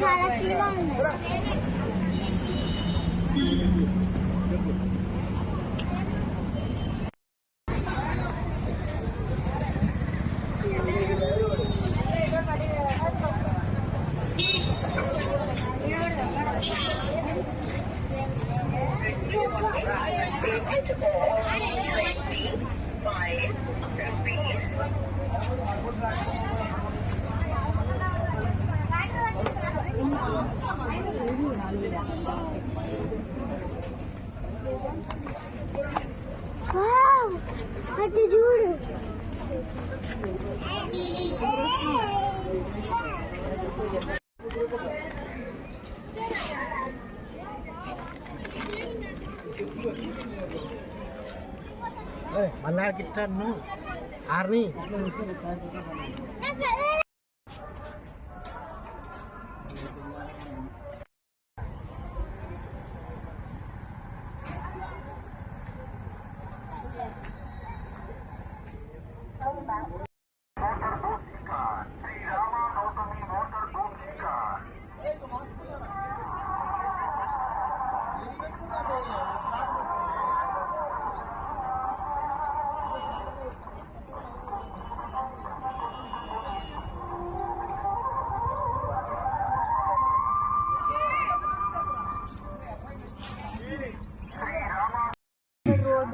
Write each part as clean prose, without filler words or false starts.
చాలా ఫ్రీగా ఉన్నాయి. వావ్, అటు చూడు. మళ్ళా గిట్టాను ఆర్ని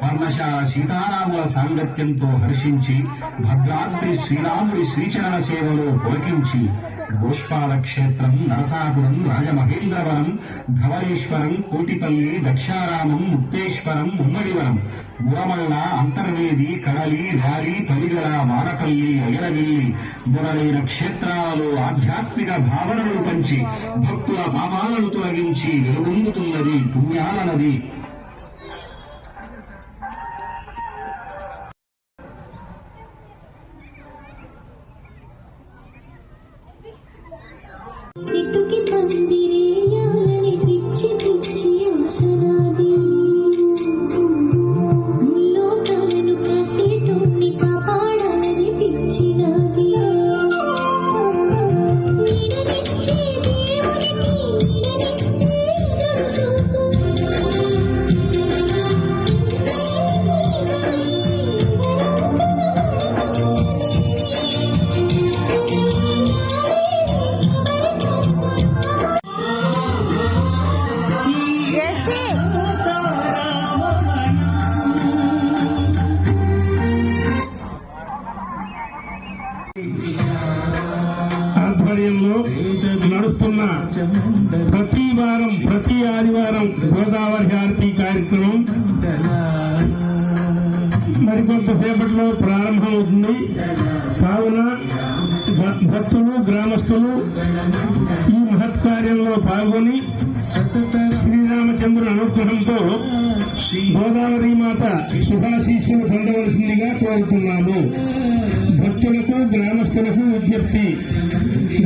పర్ణశాల సీతారాముల సాంగత్యంతో హర్షించి భద్రాద్రి శ్రీరాముడి శ్రీచరణ సేవలో పులకించి గోష్పాద క్షేత్రం, నరసాపురం, రాజమహేంద్రవరం, ధవళేశ్వరం, కోటిపల్లి, దక్షారామం, ముక్తేశ్వరం, ఉమ్మడివరం, మురమల్ల, అంతర్వేది, కడలి, ర్యాలి, పలిగల, వాడపల్లి, అయరవిల్లి మొదలైన క్షేత్రాలలో ఆధ్యాత్మిక భావనలు పంచి భక్తుల పాపాలను తొలగించి వెలుగొందుతున్నది పుణ్యాల నది. సిట్టుకి పందిరేయాలని పిచ్చి పిచ్చి ఆశనాది ముల్లోకాలను కాసేటోన్ని కాపాడాలని పిచ్చినాది నీడనిచ్చే దేవునికి నీడనిచ్చే దొరసూపు ఆధ్వర్యంలో నడుస్తున్న ప్రతి వారం ప్రతి ఆదివారం గోదావరి హారతి కార్యక్రమం మరికొంతసేపట్లో ప్రారంభమవుతుంది. కావున భక్తులు, గ్రామస్తులు ఈ మహత్కార్యంలో పాల్గొని శ్రీరామచంద్రుని అనుగ్రహంతో గోదావరి మాత శుభాశీస్సులు పొందవలసిందిగా కోరుతున్నాము. భక్తులకు, గ్రామస్తులకు విజ్ఞప్తి.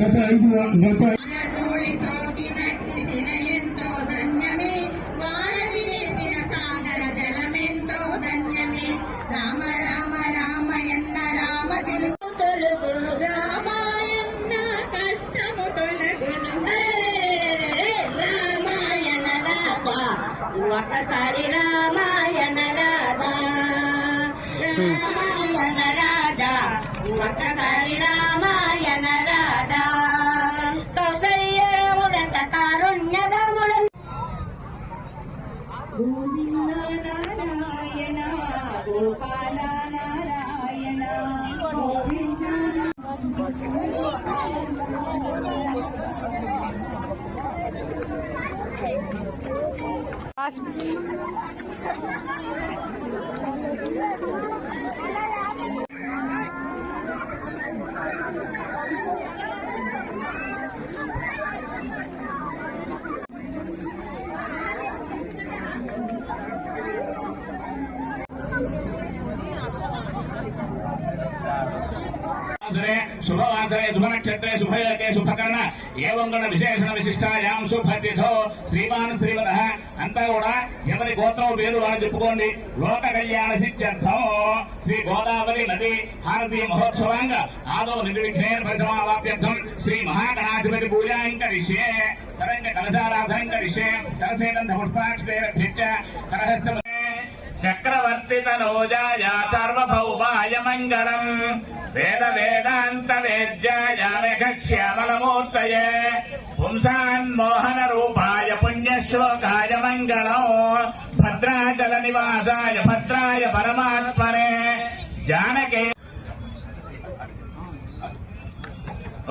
గత ఒకసారి రామాయణ రాధా రామాయణ రాధా ఒకసారి రామాయణ రాధా కౌసల్య రాముడంత కారుణ్యదముల నారాయణ గోపాల నారాయణ शुभवासरे शुभनक्षत्रे शुभयोगे शुभकर्ण एवं गण विशेषण विशिष्टायां शुभतिथौ श्रीमान् श्रीवरः అంతా కూడా ఎవరి గోత్రం పేరు వాళ్ళు చెప్పుకోండి. లోక కళ్యాణ సిద్ధ్యర్థం శ్రీ గోదావరి నది హారతీయ మహోత్సవాంగ ఆదో నిర్విఘ్నేన పరిసమావాప్యర్థం శ్రీ మహాగణాధిపతి పూజాంకరిషే తరంగ కలశారాధనంకరిషే కలశేదంత పుష్పాక్షరేభ్యశ్చ కరహస్త చక్రవర్తి తనోజాయ సార్వభౌమాయ మంగళం వేద వేదాంత వేద్యాయ మేఘశ్యామలమూర్తయే పుంసాన్మోహన రూపాయ పుణ్యశ్లోకాయ మంగళం భద్రాచల నివాసాయ భద్రాయ పరమాత్మనే జానకే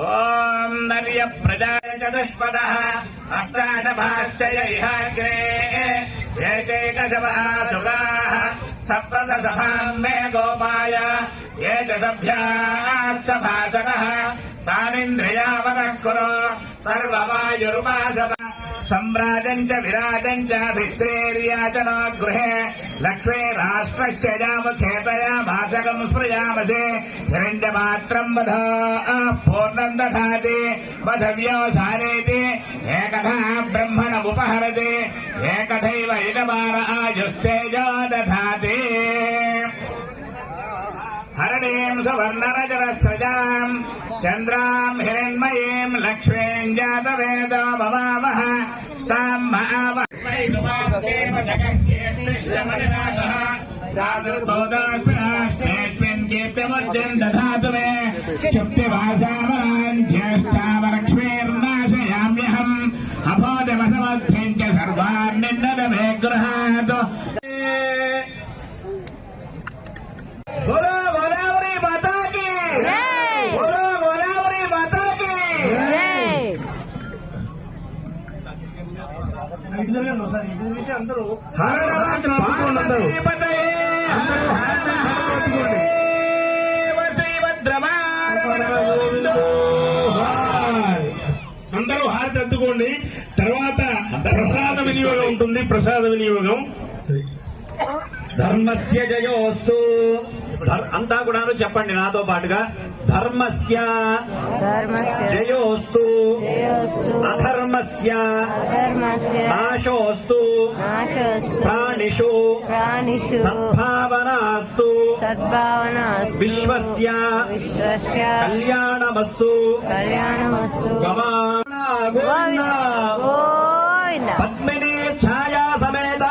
ఓం నర్య ప్రజాయ చతుష్పదః అష్టాదభాశ్చయ ఇహాగ్రే ఏకైకశవః సుగాః సప్తదశభాం మే గోపాయ ఏ చ సభ్యాः సభాసనः తానింద్రియావనః కురు సర్వవాయురుపాసత सम्राजं च विराजं च भिक्षेर्याचनो गृहे लक्ष्मी राष्ट्रस्य जामुखेतया भाषकं स्पृजामसे हिरण्यपात्रं वध पूर्णं दधाति वधव्योसानेति एकधा ब्रह्मणमुपहरति एकथैव एकवार आयुस्तेजो दधाति हरणीं सुवर्णरजरस्रजाम् चन्द्राम् हिरण्मयीम् लक्ष्मीम् जातवेदो भवावः ताम् महावस्मेऽस्मिन् कीर्तिमुद्यम् दधातु मे क्षुप्तिभाषावरान् ज्येष्ठावलक्ष्मीर्नाशयाम्यहम् अभोजमसमध्वम् च सर्वान् निन्दत मे गृहातु बोलो गोदावरी माता की बोलो गोदावरी माता की అందరూ హారతి అందుకోండి. తర్వాత ప్రసాద వినియోగం ఉంటుంది. ప్రసాద వినియోగం ధర్మస్య జయోస్తు అంతా కూడాను చెప్పండి నాతో పాటుగా. ధర్మస్య జయోస్తు అధర్మస్య నాశోస్తు ప్రాణిషు సద్భావనాస్తు విశ్వస్య కళ్యాణమస్తు పద్మిని ఛాయా సమేత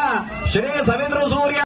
శ్రీ సవితృ సూర్య